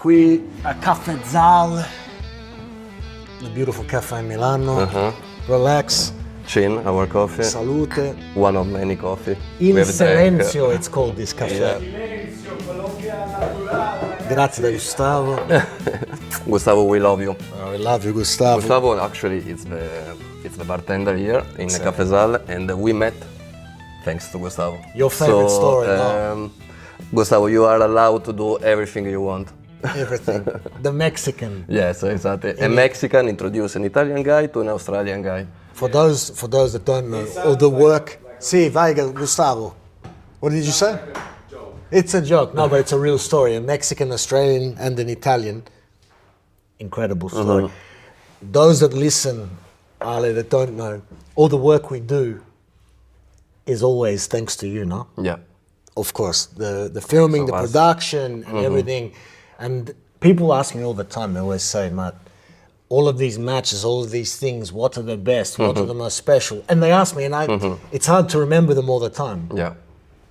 qui a Caffè Zal, the beautiful cafe in Milano. Relax. Chin, our coffee. Salute. One of many coffee. Il silenzio, it's called this cafe. Grazie da Gustavo. Gustavo, we love you. We love you, Gustavo. Gustavo, actually, it's the bartender here in the Caffè Zal, and we met thanks to Gustavo. Your favorite story, no? Gustavo, you are allowed to do everything you want. Everything. The Mexican. Yes, exactly. A Mexican introduced an Italian guy to an Australian guy. For those that don't know, all the work. Sì, vai, Gustavo. What did you say? It's a joke. No, but it's a real story. A Mexican, Australian, and an Italian. Incredible story. Those that listen, Ale, that don't know, all the work we do is always thanks to you, no? Yeah. Of course, the filming, the production, and everything. And people ask me all the time, they always say, Matt, all of these matches, all of these things, what are the best, what are the most special? And they ask me, and it's hard to remember them all the time. Yeah.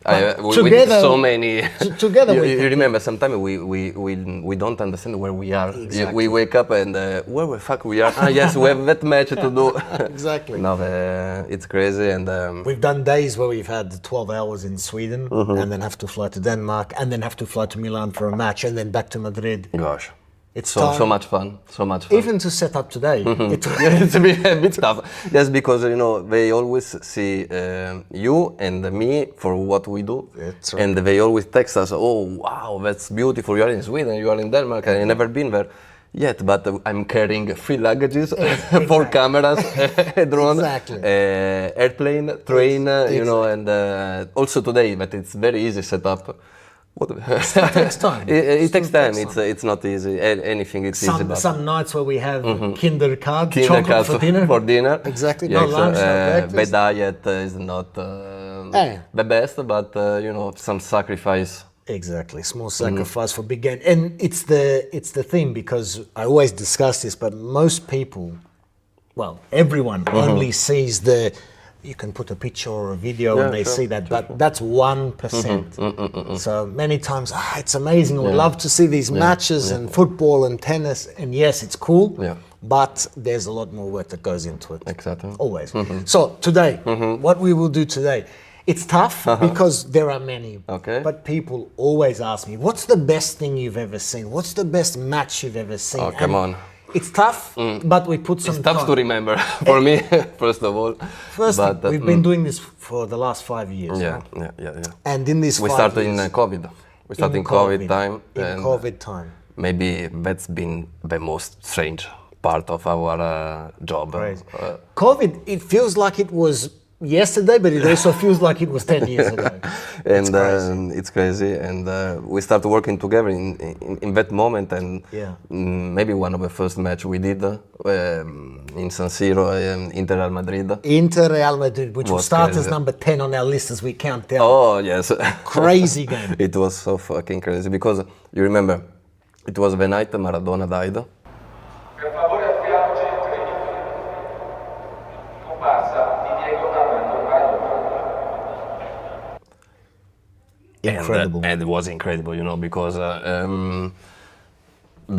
Together, with so many. Together, you remember, sometimes we don't understand where we are. Exactly. We wake up and where the fuck we are? Yes, we have that match to do. Exactly. No, it's crazy, and we've done days where we've had 12 hours in Sweden, and then have to fly to Denmark, and then have to fly to Milan for a match, and then back to Madrid. Gosh. It's so much fun, so much fun. Even to set up today. It's a bit tough. Yes, because they always see you and me for what we do. That's right. And they always text us, oh wow, that's beautiful, you are in Sweden, you are in Denmark, I've never been there yet, but I'm carrying 3 luggages, 4 cameras, a drone, airplane, train, you know, and also today, but it's very easy setup. It takes time. It takes time. It's not easy. Anything it's easy. But some nights where we have chocolate for dinner. For dinner. Exactly. Yeah, no lunch, no breakfast. The diet is not the best, but you know, some sacrifice. Exactly, small sacrifice for big gain. And it's the thing, because I always discuss this, but most people, well, everyone only sees you can put a picture or a video and they see that, but that's 1%. So many times, it's amazing, we'd love to see these matches and football and tennis, and yes, it's cool, but there's a lot more work that goes into it. Exactly. Always. So today, what we will do today, it's tough because there are many, but people always ask me, what's the best thing you've ever seen? What's the best match you've ever seen? Oh, come on. It's tough, but we put some time. It's tough to remember, for me, first of all. We've been doing this for the last 5 years. Yeah. And in this we started in COVID. We started in COVID time. In COVID time. Maybe that's been the most strange part of our job. COVID, it feels like it was yesterday, but it also feels like it was 10 years ago. And it's crazy. And we started working together in that moment. And maybe one of the first match we did in San Siro, Inter Real Madrid. Inter Real Madrid, which will start crazy. As number 10 on our list as we count down. Oh, yes. Crazy game. It was so fucking crazy because you remember, it was the night Maradona died. Incredible. And it was incredible, you know, because the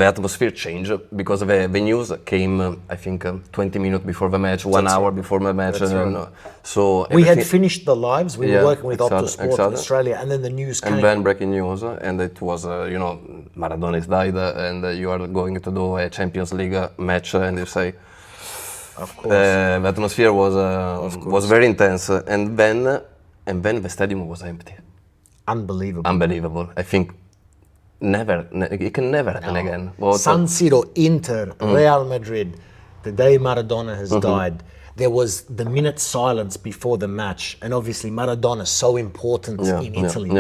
atmosphere changed because the news came, I think, 20 minutes before the match, 1 hour before the match. So we had finished the lives. We were working with Optus Sport in Australia, and then the news came. And then breaking news, and it was, you know, Maradona is died, and you are going to do a Champions League match, and you say, of course, the atmosphere was very intense, and then the stadium was empty. Unbelievable. I think it can never happen again. San Siro, Inter, Real Madrid, the day Maradona has died, there was the minute silence before the match. And obviously Maradona, so important in Italy,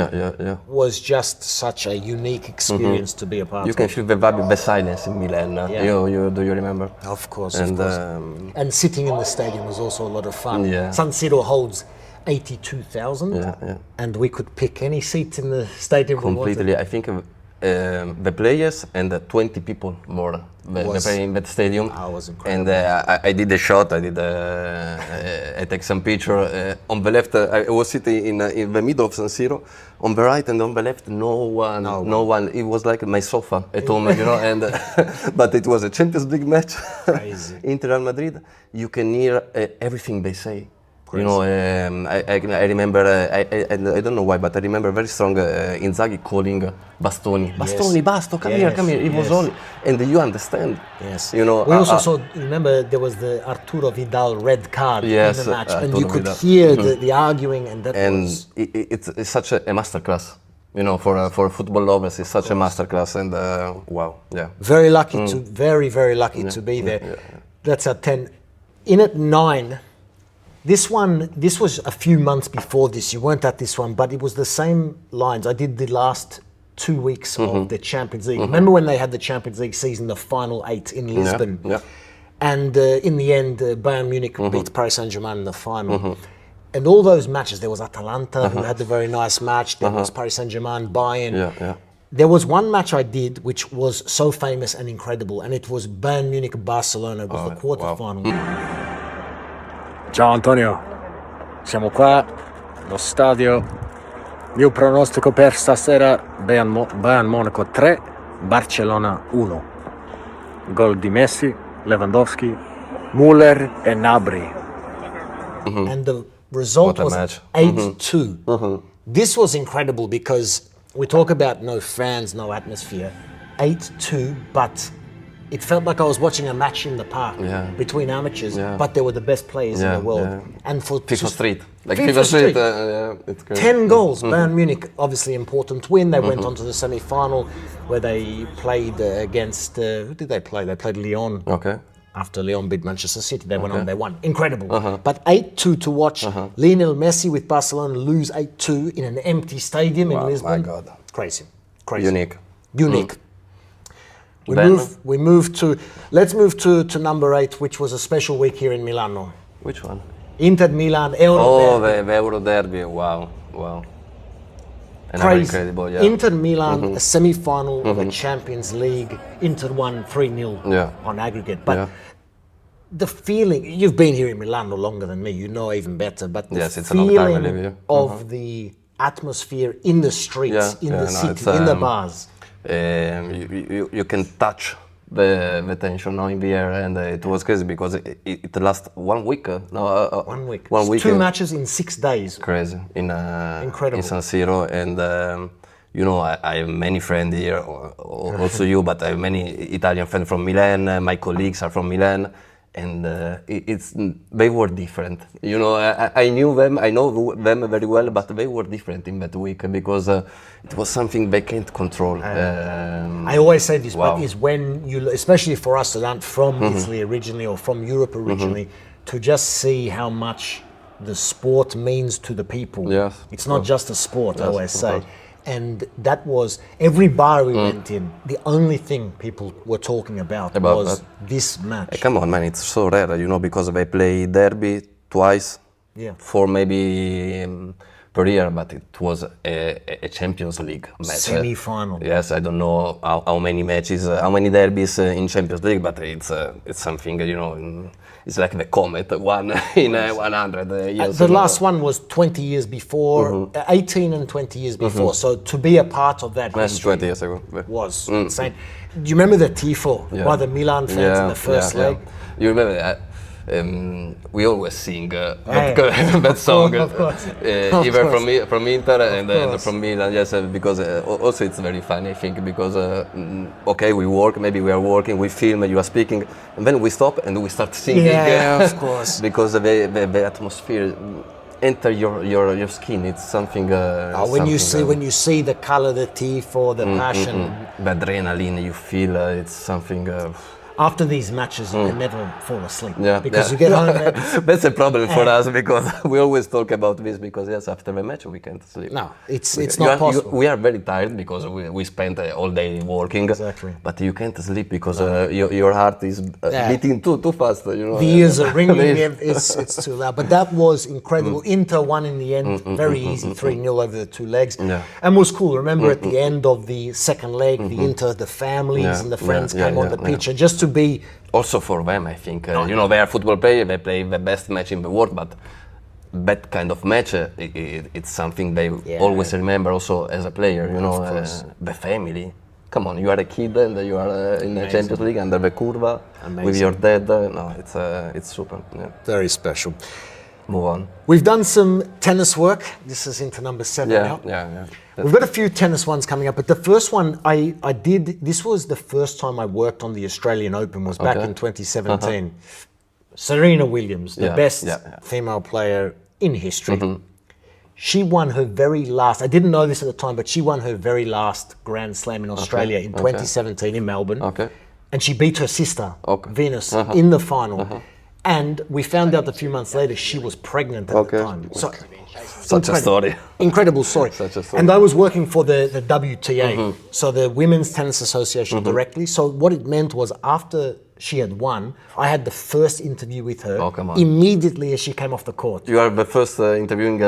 was just such a unique experience to be a part of. You can feel the vibe of the silence in Milan. Do you remember? Of course. And sitting in the stadium was also a lot of fun. Yeah. San Siro holds 82,000, and we could pick any seat in the stadium. Completely. I think the players and 20 people more. They play in that stadium. I was incredible. And I did a shot. I take some picture. On the left, I was sitting in the middle of San Siro. On the right and on the left, no one. It was like my sofa at home, you know. And but it was a Champions League match. Crazy. Inter Real Madrid. You can hear everything they say. Crazy. You know, I remember, I don't know why, but I remember very strong Inzaghi calling Bastoni. Bastoni, Basto, come here. It was only, and you understand. Yes. You know. We also saw, remember, there was the Arturo Vidal red card in the match, and you could Vidal. hear the arguing, and that was... It's such a masterclass. You know, for football lovers, it's such a masterclass, and wow, yeah. Very lucky very lucky to be there. Yeah. That's at 10. In at 9. This was a few months before this. You weren't at this one, but it was the same lines. I did the last 2 weeks of the Champions League. Remember when they had the Champions League season, the final 8 in Lisbon? Yeah. And in the end, Bayern Munich beat Paris Saint-Germain in the final. And all those matches, there was Atalanta, who had the very nice match. There was Paris Saint-Germain, Bayern. Yeah. There was one match I did which was so famous and incredible, and it was Bayern Munich-Barcelona. It was the quarterfinal. Ciao Antonio, siamo qua allo stadio. Mio pronostico per stasera: Bayern Monaco 3, Barcellona 1. Gol di Messi, Lewandowski, Müller e Gnabry. And the result was match. 8-2. This was incredible because we talk about no fans, no atmosphere. 8-2, but it felt like I was watching a match in the park between amateurs, but they were the best players in the world. Yeah. And for FIFA Street. Like FIFA FIFA Street. Street. It's crazy. 10 goals. Bayern Munich, obviously important win. They went on to the semi-final where they played against, who did they play? They played Lyon. Okay. After Lyon beat Manchester City, they went on, they won. Incredible. But 8-2 to watch Lionel Messi with Barcelona lose 8-2 in an empty stadium in Lisbon. My God. Crazy. Unique. We move to, let's move to number 8, which was a special week here in Milano. Which one? Inter Milan, Euro Derby. The Euro Derby. Wow. Crazy. Incredible, yeah. Inter Milan, a semi-final of a Champions League. Inter won 3-0 on aggregate. But the feeling, you've been here in Milan no longer than me, you know even better, but the it's a long time I live feeling here. of the atmosphere in the streets, in the city, in the bars. You can touch the tension now in the air, and it was crazy because it lasted 1 week. 1 week. 1 week. 2 matches in 6 days. Crazy Incredible. in San Siro, and you know I have many friends here, also you, but I have many Italian friends from Milan. My colleagues are from Milan. And they were different. You know, I knew them, I know them very well, but they were different in that week because it was something they can't control. I always say this, but is when you, especially for us that aren't from Italy originally or from Europe originally, to just see how much the sport means to the people. Yes, it's not just a sport, I always say. And that was, every bar we went in, the only thing people were talking about was this match. Come on, man, it's so rare, you know, because they play derby twice, 4 maybe per year, but it was a Champions League match. Semi-final. Yes, I don't know how many matches, how many derbies in Champions League, but it's something, you know, it's like the Comet, one in 100 years. The last one was 20 years before, 18 and 20 years before. So to be a part of that history 20 years ago. was insane. Do you remember the tifo by the Milan fans in the first leg? You remember that? We always sing that song, of course. Either from Inter and then from Milan. Yes, because also it's very funny, I think, because okay, we work, maybe we are working, we film, you are speaking, and then we stop and we start singing. Yeah, of course. Because the atmosphere enter your skin. It's something. When you see the color, the tifo, the passion, the adrenaline you feel, it's something. after these matches, you can never fall asleep. Yeah, because yeah. you get home. And, That's a problem for us because we always talk about this because yes, after the match we can't sleep. no, it's not possible. We are very tired because we spent all day working. Exactly. But you can't sleep because your heart is beating too fast. You know. The ears are ringing. It's too loud. But that was incredible. Inter won in the end. Very easy, 3-0 over the two legs. Yeah. And was cool. Remember at the end of the second leg, the Inter, the families and the friends came on the pitch. And just to be... Also for them, I think, you know, they are football players, they play the best match in the world, but that kind of match, it's something they always remember also as a player, you know, the family. Come on, you are a kid and you are in the Champions League under the curva with your dad. No, it's super. Yeah. Very special. Move on. We've done some tennis work. This is into number 7 now. Yeah. We've got a few tennis ones coming up, but the first one I did, this was the first time I worked on the Australian Open, was back in 2017. Serena Williams, the best female player in history. She won her very last, I didn't know this at the time, but she won her very last Grand Slam in Australia in 2017 in Melbourne. And she beat her sister, Venus, in the final. And we found out a few months later she was pregnant at the time. So, such a story. Incredible story. Such a story. And I was working for the WTA, so the Women's Tennis Association directly. So what it meant was after she had won, I had the first interview with her immediately as she came off the court. You are the first interviewing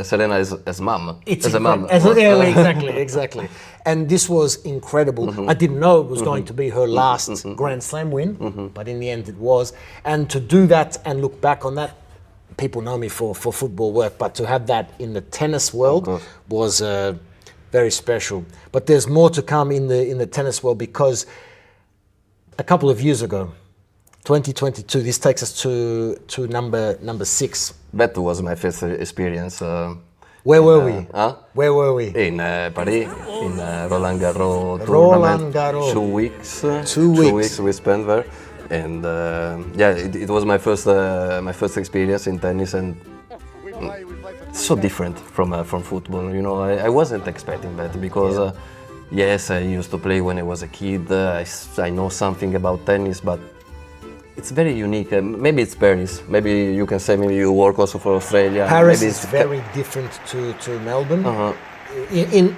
Serena as mom. As a mom. Exactly. And this was incredible. I didn't know it was going to be her last Grand Slam win, but in the end it was. And to do that and look back on that, people know me for football work, but to have that in the tennis world was very special. But there's more to come in the tennis world because a couple of years ago, 2022, this takes us to number 6. That was my first experience. Where were we? Where were we? In Paris, in Roland Garros Roland tournament. Garros. 2 weeks. 2 weeks. 2 weeks we spent there, and it was my first experience in tennis, and so different from football. You know, I wasn't expecting that because yes, I used to play when I was a kid. I know something about tennis, but it's very unique. Maybe it's Paris. Maybe you can say maybe you work also for Australia. Paris maybe is very different to Melbourne.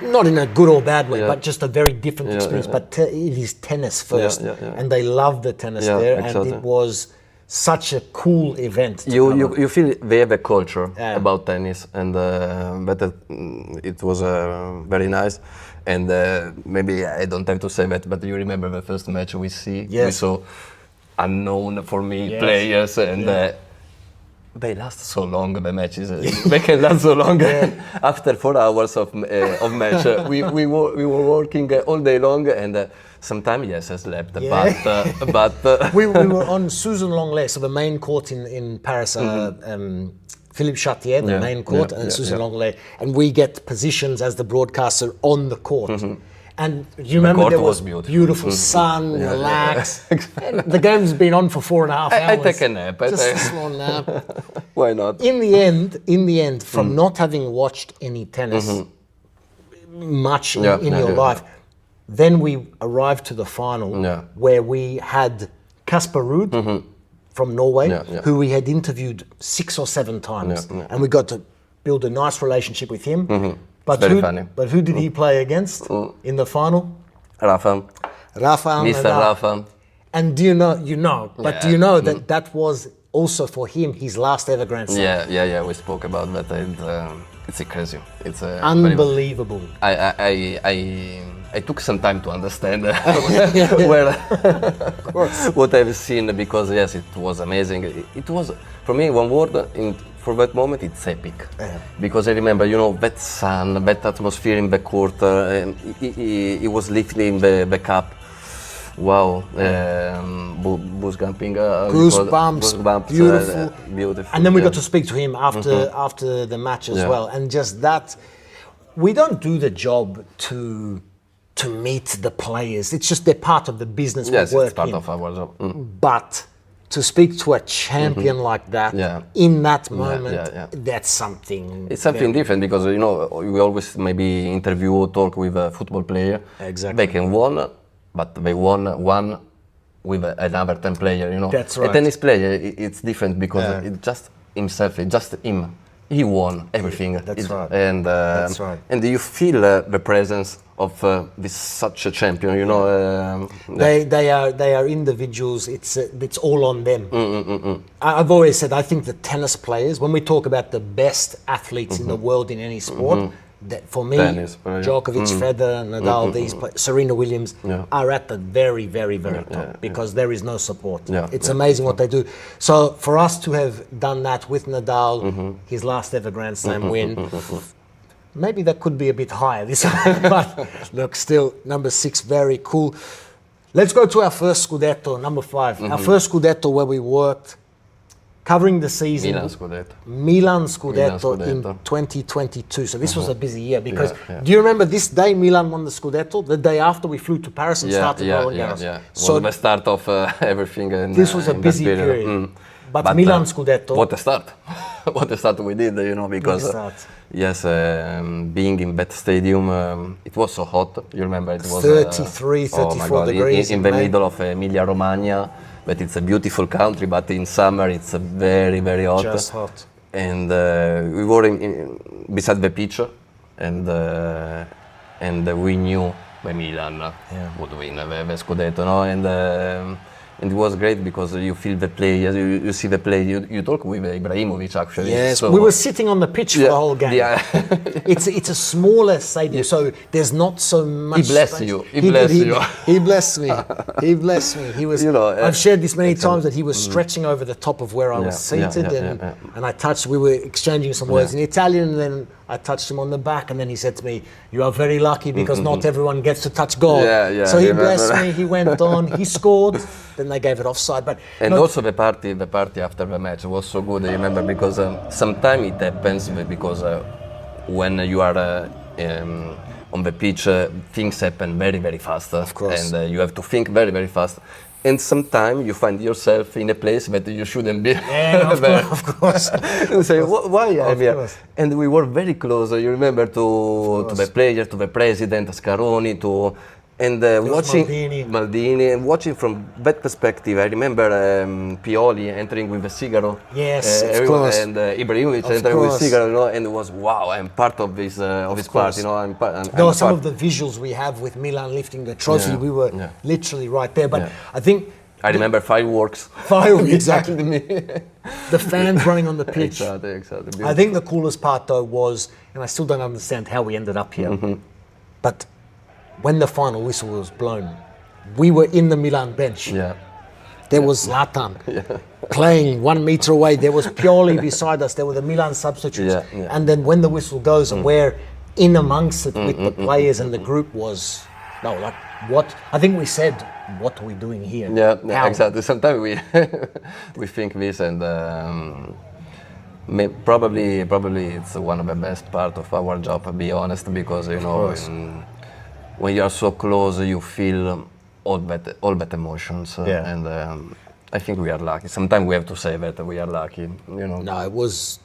Not in a good or bad way, but just a very different experience. But it is tennis first, and they love the tennis there, and it was such a cool event. You feel they have a culture about tennis, and it was very nice. And maybe I don't have to say that, but you remember the first match we saw unknown for me players, and they last so long, the matches. They can last so long. After 4 hours of match, we were working all day long, and sometimes I slept, but we were on Susan Longley, so the main court in Paris. Philippe Chartier, the main court, and Susan Longley, and we get positions as the broadcaster on the court. And you remember there was beautiful sun, relax. The game's been on for 4.5 hours. I take a nap. Just a small nap. Why not? In the end, from not having watched any tennis much in your life, then we arrived to the final where we had Casper Ruud from Norway, who we had interviewed 6 or 7 times, and we got to build a nice relationship with him. But who did he play against in the final? Rafa, Mr. Nadal. Rafa. And do you know that was also for him his last ever Grand Slam? Yeah. We spoke about that. And, it's crazy. It's unbelievable. I took some time to understand what I've seen, because yes, it was amazing. It was, for me, one word for that moment, it's epic. Because I remember, that sun, that atmosphere in the court. He was lifting the cup. Wow, goosebumps, beautiful. And then we got to speak to him after the match as well, and just that. We don't do the job to meet the players. It's just they're part of the business. Yes, we work it's part in. of our job. But to speak to a champion like that in that moment, that's something. It's something different, because we always maybe interview or talk with a football player. Exactly. They can win, but they won one with another 10 player, you know. That's right. A tennis player, it's different because it's just himself, it's just him. He won everything. That's right. And That's right. and you feel the presence of this such a champion, you know. They are individuals. It's all on them. I've always said I think the tennis players, when we talk about the best athletes in the world in any sport, that for me, Tennis, yeah. Djokovic, Federer, Nadal, these Serena Williams are at the very, very, very top because there is no support. It's amazing what they do. So for us to have done that with Nadal, his last ever Grand Slam win. Maybe that could be a bit higher this time, but look, still number 6, very cool. Let's go to our first Scudetto, number 5. Our first Scudetto where we worked, covering the season. Milan Scudetto in 2022. So this was a busy year because, do you remember this day Milan won the Scudetto? The day after we flew to Paris and started Roland Garros. So the start of everything. This was a busy period. But Milan Scudetto. What a start. What a start we did, you know, because yes, being in that stadium, it was so hot. You remember it was 33, 34 degrees. In the middle of Emilia-Romagna. But it's a beautiful country, but in summer it's very, very hot. Just hot. And we were beside the pitch, and we knew the Milan would win the Scudetto, no? And it was great because you feel the players, you see the play. You talk with Ibrahimovic actually. Yes, so we were sitting on the pitch for the whole game. Yeah. It's a smaller stadium, so there's not so much. He blessed space. you. He blessed you. He blessed me. He blessed me. He was. You know, I've shared this many times that he was stretching over the top of where I was seated, and I touched. We were exchanging some words in Italian, and then I touched him on the back, and then he said to me, "You are very lucky because not everyone gets to touch God." So he blessed me. He went on. He scored. Then they gave it offside. But also the party after the match was so good. I remember because sometimes it happens because when you are on the pitch, things happen very, very fast. Of course. And you have to think very, very fast. And sometimes you find yourself in a place that you shouldn't be. Of course. And say, why I'm here? And we were very close. You remember to the players, to the president, Scaroni, and watching Maldini, and watching from that perspective. I remember Pioli entering with a cigarette. Yes, of course. And Ibrahimovic entering with a cigarette, you know, and it was wow. I'm part of this part, you know. There were some of the visuals we have with Milan lifting the trophy. Yeah. We were literally right there. But I think I remember fireworks. Exactly. The fans running on the pitch. Exactly. I think the coolest part though was, and I still don't understand how we ended up here, but when the final whistle was blown, we were in the Milan bench. There was Zlatan playing 1 meter away. There was Pioli beside us. There were the Milan substitutes. And then when the whistle goes and we're in amongst it with the players and the group was, what? I think we said, what are we doing here? Yeah, exactly. Sometimes we think this, and probably it's one of the best part of our job, to be honest, because you know. When you are so close, you feel all that emotions, and I think we are lucky. Sometimes we have to say that we are lucky, you know. No,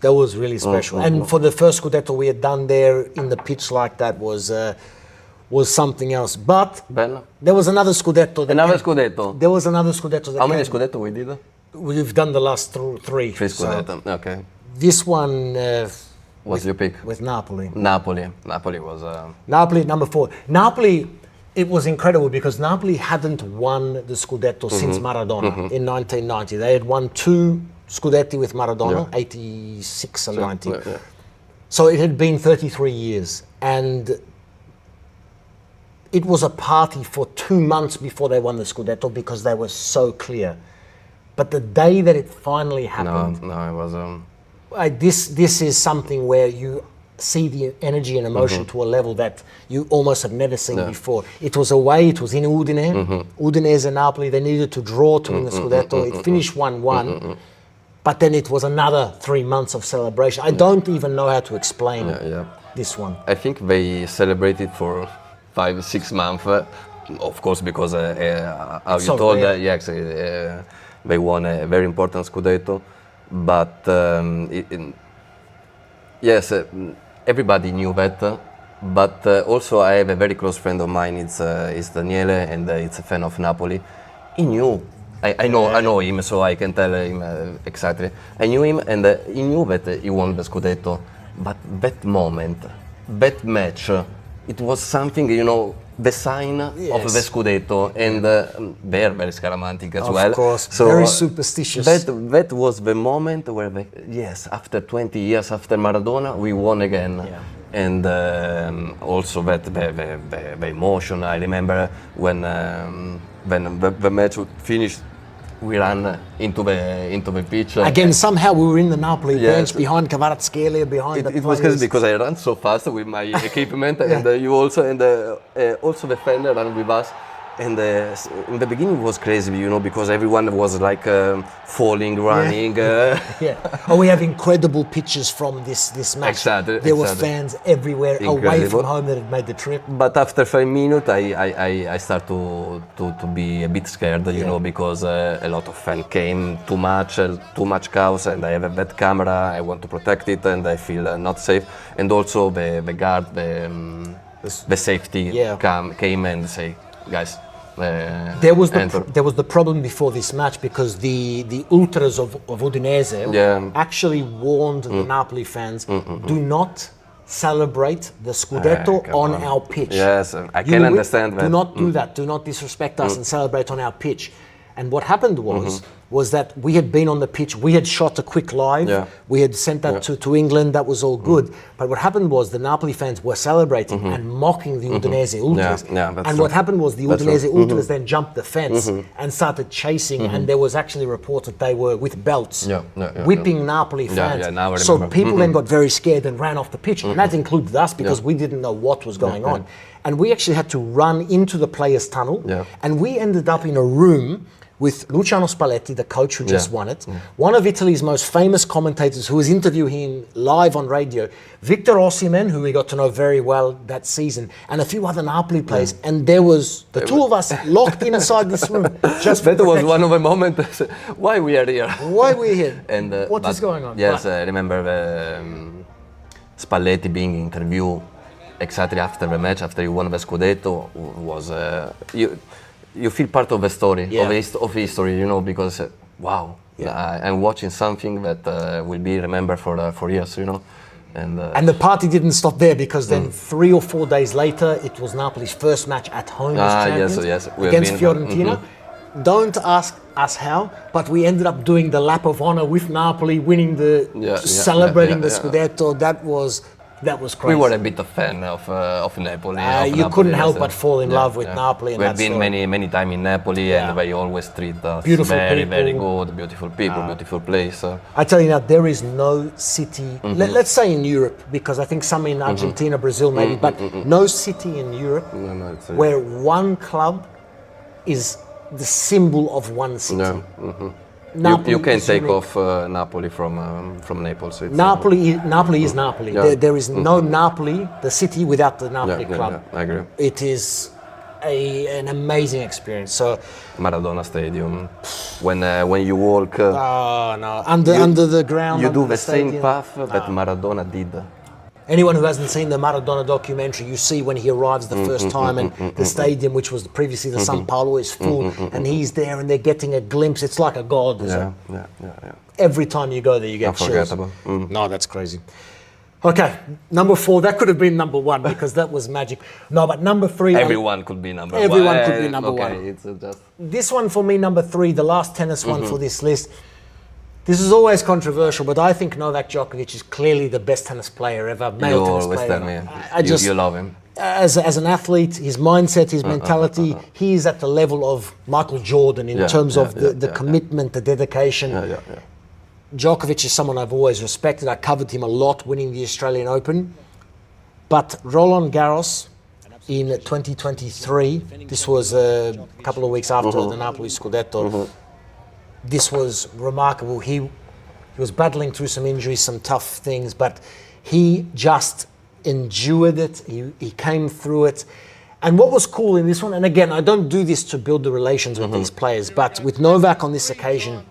that was really special. And for the first Scudetto we had done there in the pitch like that was something else. But there was another Scudetto. There was another Scudetto. How many Scudetto we did? We've done the last 3. 3 Scudetto. Okay. This one. What's your pick? With Napoli. Napoli was... Napoli, number 4. Napoli, it was incredible because Napoli hadn't won the Scudetto since Maradona in 1990. They had won 2 Scudetti with Maradona, 86 and 90. So it had been 33 years. And it was a party for 2 months before they won the Scudetto because they were so clear. But the day that it finally happened... No, it was... This is something where you see the energy and emotion to a level that you almost have never seen before. It was away, it was in Udine. Udinese and Napoli, they needed to draw to win the Scudetto. It finished 1-1, but then it was another 3 months of celebration. I don't even know how to explain this one. I think they celebrated for 5-6 months, of course, because how you told, they won a very important Scudetto. But yes, everybody knew that. But also, I have a very close friend of mine. It's Daniele, and it's a fan of Napoli. he knew. I know him, so I can tell him exactly. I knew him, and he knew that he won the Scudetto. But that moment, that match, it was something, the sign of the Scudetto, and they're very scaramantic as well. Of course, so very superstitious. That was the moment where, after 20 years after Maradona, we won again. Yeah. And also the emotion. I remember when the match finished, we ran into the pitch. Again, somehow we were in the Napoli bench behind Kvaratskhelia, behind the It was crazy because I ran so fast with my equipment, and you also, and also the fan ran with us. And in the beginning it was crazy, because everyone was like falling, running. Oh, we have incredible pictures from this match. Exactly. There were fans everywhere away from home that had made the trip. But after 5 minutes, I start to be a bit scared, because a lot of fans came, too much chaos, and I have a bad camera. I want to protect it, and I feel not safe. And also the guard, the safety came and say, guys. There was the problem before this match, because the ultras of Udinese actually warned the Napoli fans, do not celebrate the Scudetto on our pitch. Yes, I can understand that. Do not do that. Do not disrespect us and celebrate on our pitch. And what happened was that we had been on the pitch, we had shot a quick live, we had sent that to England, that was all good. But what happened was the Napoli fans were celebrating and mocking the Udinese ultras. And what happened was the Udinese ultras then jumped the fence and started chasing, and there was actually reports that they were with belts whipping Napoli fans. So people then got very scared and ran off the pitch, and that included us, because we didn't know what was going on. And we actually had to run into the players' tunnel, and we ended up in a room with Luciano Spalletti, the coach who just won it, one of Italy's most famous commentators who was interviewing him live on radio, Victor Osimhen, who we got to know very well that season, and a few other Napoli players. And there was the two of us locked inside this room. That was one of the moments. Why we are here? Why we're here? And what is going on? Yes, I remember Spalletti being interviewed exactly after the match, after he won the Scudetto. Was you feel part of the story, of history, because wow, I'm watching something that will be remembered for years, And the party didn't stop there, because then 3 or 4 days later, it was Napoli's first match at home as champions against Fiorentina. Don't ask us how, but we ended up doing the lap of honor with Napoli, winning celebrating the Scudetto. That was crazy. We were a bit of fan of Napoli. You couldn't help but fall in love with Napoli. We've been many times in Napoli, and they always treat us very good, beautiful people, beautiful place. I tell you now, there is no city, let's say in Europe, because I think some in Argentina, Brazil maybe, but no city in Europe where one club is the symbol of one city. You can take off Napoli from Naples. Napoli is Napoli. There is no Napoli, the city, without the Napoli club. I agree. It is an amazing experience. So Maradona Stadium, when you walk under the ground, you do the same path that Maradona did. Anyone who hasn't seen the Maradona documentary, you see when he arrives the first time, and the stadium, which was previously the São Paulo, is full, and he's there, and they're getting a glimpse. It's like a god. Every time you go there, you get chills. Unforgettable. No, that's crazy. Okay, number 4. That could have been number 1, because that was magic. No, but number 3. Everyone could be number 1. Everyone could be number 1. It's just this one for me, number 3, the last tennis one for this list. This is always controversial, but I think Novak Djokovic is clearly the best tennis player ever, male tennis player ever. You love him. As an athlete, his mindset, his mentality, he is at the level of Michael Jordan in terms of the commitment, the dedication. Djokovic is someone I've always respected. I covered him a lot, winning the Australian Open. But Roland Garros in 2023, this was a couple of weeks after the Napoli Scudetto, this was remarkable. He was battling through some injuries, some tough things, but he just endured it. He came through it. And what was cool in this one, and again, I don't do this to build the relations with these players, but with Novak on this occasion,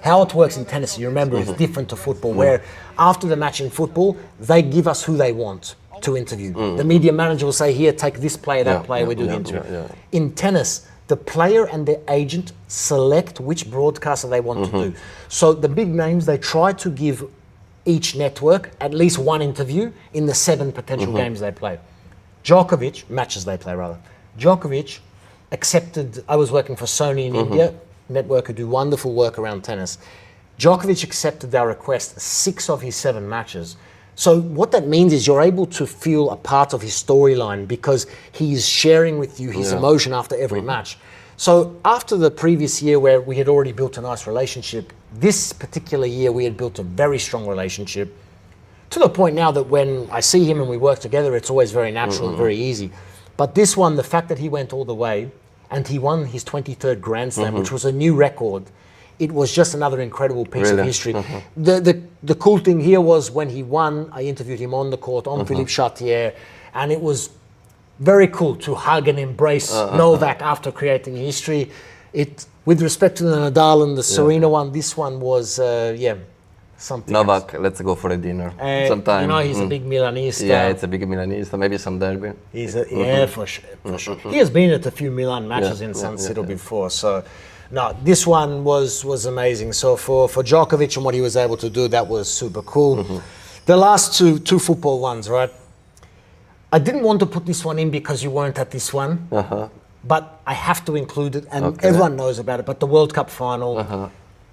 how it works in tennis, you remember, is different to football, where after the match in football, they give us who they want to interview. The media manager will say, here, take this player, that player, we do the interview. In tennis, the player and the agent select which broadcaster they want to do. So the big names, they try to give each network at least one interview in the 7 potential games they play. Matches they play rather. Djokovic accepted, I was working for Sony in India, network who do wonderful work around tennis. Djokovic accepted our request 6 of his 7 matches. So what that means is you're able to feel a part of his storyline because he's sharing with you his emotion after every match. So after the previous year where we had already built a nice relationship, this particular year we had built a very strong relationship to the point now that when I see him and we work together, it's always very natural and very easy. But this one, the fact that he went all the way and he won his 23rd Grand Slam, which was a new record, it was just another incredible piece of history. The cool thing here was when he won, I interviewed him on the court, on Philippe Chartier, and it was very cool to hug and embrace Novak after creating history. With respect to the Nadal and the Serena one, this one was, something Novak, else. let's go for a dinner sometime. You know, he's a big Milanista. Yeah, it's a big Milanista, maybe some derby. For sure. He has been at a few Milan matches in San Siro before, so... No, this one was amazing. So for Djokovic and what he was able to do, that was super cool. The last two football ones, right? I didn't want to put this one in because you weren't at this one, but I have to include it, and everyone knows about it. But the World Cup final,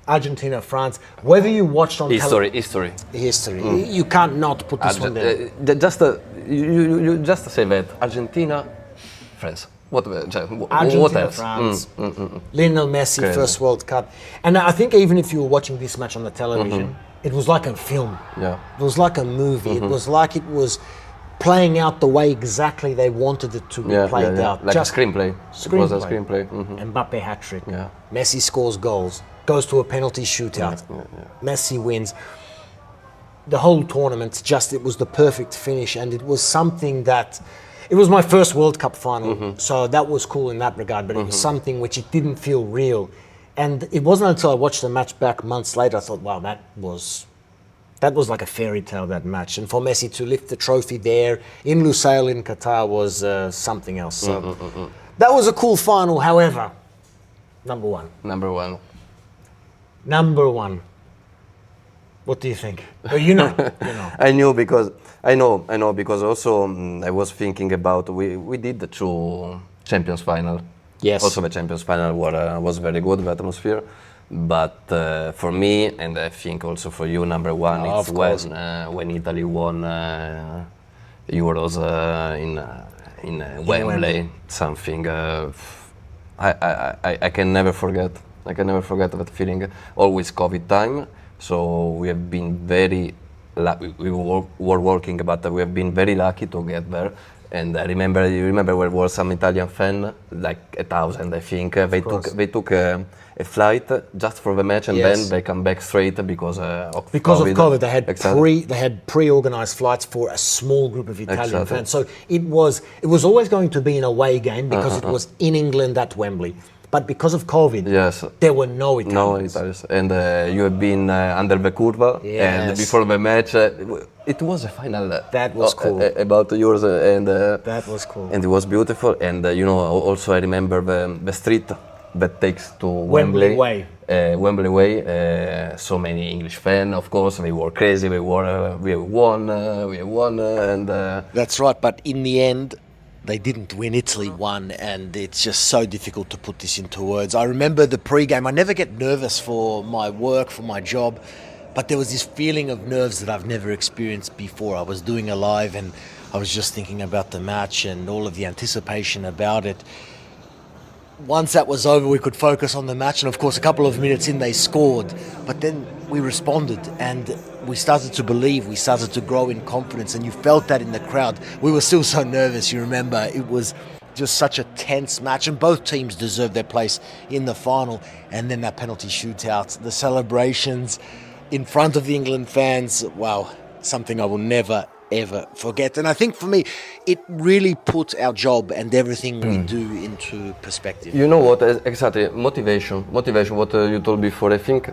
Argentina-France, whether you watched on history. You can't not put this one there. You just say that Argentina-France. What else? France, Lionel Messi, first World Cup. And I think even if you were watching this match on the television, it was like a film. Yeah. It was like a movie. It was like it was playing out the way exactly they wanted it to be played out. Like just a screenplay. It was a screenplay. Mbappe hat-trick. Yeah. Messi scores goals, goes to a penalty shootout. Messi wins. The whole tournament, it was the perfect finish, and it was something that... It was my first World Cup final, so that was cool in that regard, but it was something which it didn't feel real. And it wasn't until I watched the match back months later, I thought, wow, that was like a fairy tale, that match. And for Messi to lift the trophy there in Lusail in Qatar was something else. So that was a cool final, however, number one. What do you think? Oh, you know. I know because also I was thinking about we did the 2 Champions final. Yes. Also the Champions final was very good, the atmosphere. But for me, and I think also for you, number 1, it's when Italy won Euros in Wembley. Something I can never forget. I can never forget that feeling. Always COVID time. So we have been we were working, but we have been very lucky to get there. And you remember there was some Italian fan, like 1,000, I think. They took a flight just for the match, and then they come back straight because of COVID. They had pre-organized flights for a small group of Italian fans. So it was always going to be an away game because it was in England at Wembley. But because of COVID, there were no Italians. No Italians. And you have been under the curva. And before the match, it was a final. That was cool. About yours. That was cool. And it was beautiful. And also I remember the street that takes to Wembley Way. Wembley Way. So many English fans, of course. They were crazy. We won. And that's right. But in the end, they didn't win. Italy won, and it's just so difficult to put this into words. I remember the pre-game. I never get nervous for my work, for my job, but there was this feeling of nerves that I've never experienced before. I was doing a live, and I was just thinking about the match and all of the anticipation about it. Once that was over, we could focus on the match, and of course, a couple of minutes in, they scored. But then we responded, and we started to believe, we started to grow in confidence, and you felt that in the crowd. We were still so nervous, you remember. It was just such a tense match, and both teams deserved their place in the final. And then that penalty shootout, the celebrations in front of the England fans, wow, something I will never, ever forget. And I think for me, it really put our job and everything we do into perspective. You know what, exactly, motivation, what you told before, I think,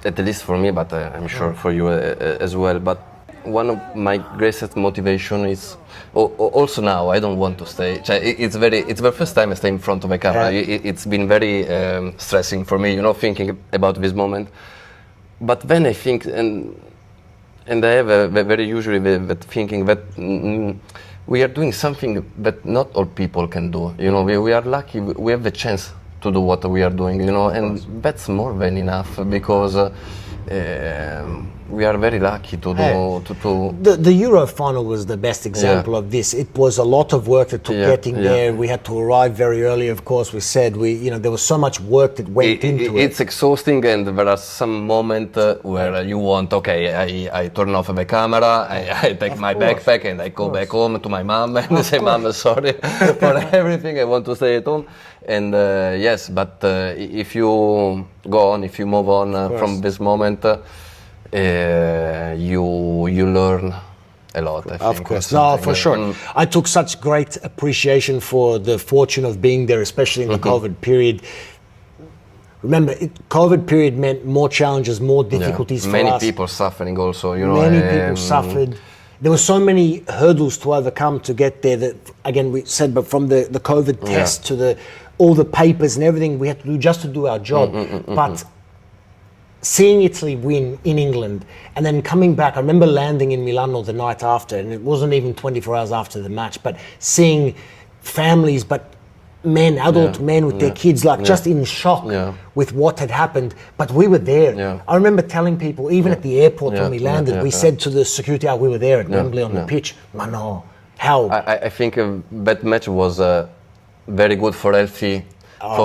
at least for me, but I'm sure for you as well, but one of my greatest motivation is also now I don't want to stay. It's the first time I stay in front of a camera. It's been very stressing for me, thinking about this moment. But then I think, and I have a very usually that thinking that we are doing something that not all people can do. We are lucky. We have the chance to do what we are doing. And that's more than enough because. We are very lucky to do. The Euro final was the best example of this. It was a lot of work that took getting there. We had to arrive very early. Of course, we said there was so much work that went into it. It's exhausting, and there are some moments where you want. Okay, I turn off the camera. I take my backpack and I go back home to my mom and say, "Mom, sorry for everything. I want to stay at home." And yes, but if you go on, if you move on from this moment, you learn a lot. I think. Of course, no, for sure. I took such great appreciation for the fortune of being there, especially in the COVID period. Remember, COVID period meant more challenges, more difficulties for us. Many people suffering also, Many people suffered. There were so many hurdles to overcome to get there that, again, we said, but from the COVID test to all the papers and everything we had to do just to do our job. But seeing Italy win in England and then coming back, I remember landing in Milano the night after, and it wasn't even 24 hours after the match, but seeing families, but adult men with their kids, just in shock with what had happened. But we were there. I remember telling people, even at the airport when we landed, we said to the security, we were there at Wembley on the pitch. No, how? I think that match was very good for healthy,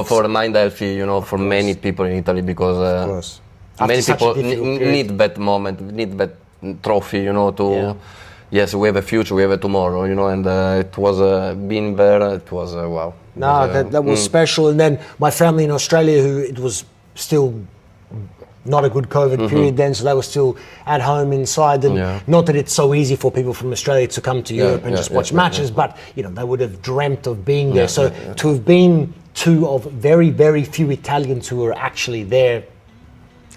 for mind healthy, for many people in Italy, because many people need that moment, need that trophy, to. Yes, we have a future, we have a tomorrow, and it was being there. It was wow. That was special. And then my family in Australia, who it was still not a good COVID period then, so they were still at home inside. And not that it's so easy for people from Australia to come to Europe and just watch matches, but they would have dreamt of being there. So to have been two of very, very few Italians who were actually there.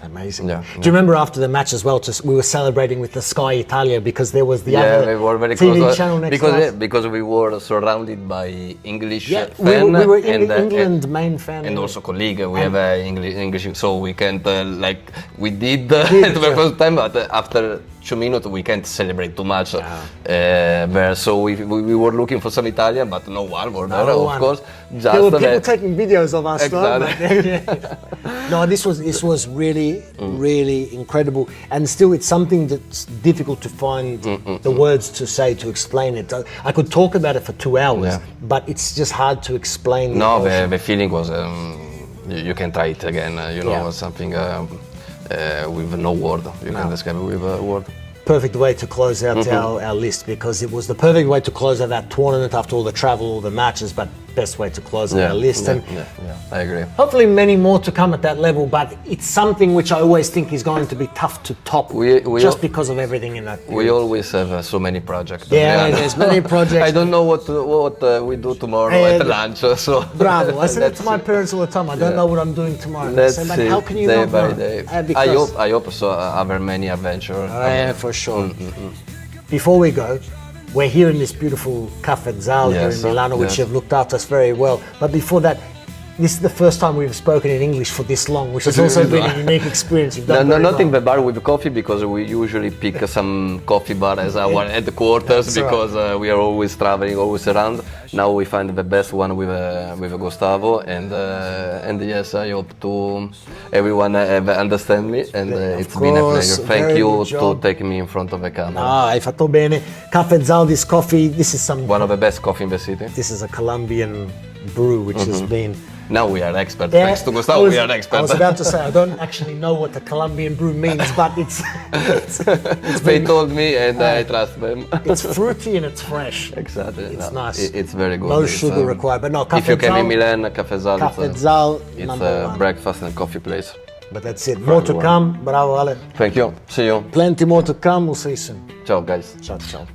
Amazing. Do you remember after the match as well? We were celebrating with the Sky Italia because there was the other we were very TV close, channel next because we were surrounded by English we fan were in the England main fan and also colleague. We have English, so we can't we did at the first time, but after 2 minutes we can't celebrate too much there. So we were looking for some Italian, but no one were there, of course. Just there were people taking videos of us. Exactly. No, this was really, really incredible, and still it's something that's difficult to find the words to say to explain it. I could talk about it for 2 hours, but it's just hard to explain. No, the feeling was you can try it again. Something with no word. You can describe it with a word. Perfect way to close out our list, because it was the perfect way to close out that tournament after all the travel, all the matches, but best way to close out our list. And I agree. Hopefully many more to come at that level, but it's something which I always think is going to be tough to top just because of everything in that period. We always have so many projects. There's many projects. I don't know what we do tomorrow at lunch. So bravo. I said it to my parents all the time. I don't know what I'm doing tomorrow. Let's say, see, how can you day not by know? day. I hope so. Other many adventures. For sure. Before we go, we're here in this beautiful Caffè Zal here in Milano, which have looked after us very well. But before that, this is the first time we've spoken in English for this long, which has also been a unique experience. You've done not in the bar with coffee, because we usually pick some coffee bar as our headquarters, because we are always traveling, always around. Now we find the best one with Gustavo, and yes, I hope to everyone understand me, and it's been a pleasure. Thank you to take me in front of the camera. Hai fatto bene. Caffè Zal, this coffee, this is one of the best coffee in the city. This is a Colombian brew, which has been. Now we are experts. Thanks to Gustavo, we are experts. I was about to say, I don't actually know what the Colombian brew means, but it's they told me, and I trust them. It's fruity and it's fresh. Exactly. It's nice. It's very good. No sugar required, but no, Caffè Zal. If you came in Milan, Caffè Zal. Caffè Zal, it's a breakfast and coffee place. But that's it. More to come. Bravo, Ale. Thank you. See you. Plenty more to come. We'll see you soon. Ciao, guys. Ciao, ciao.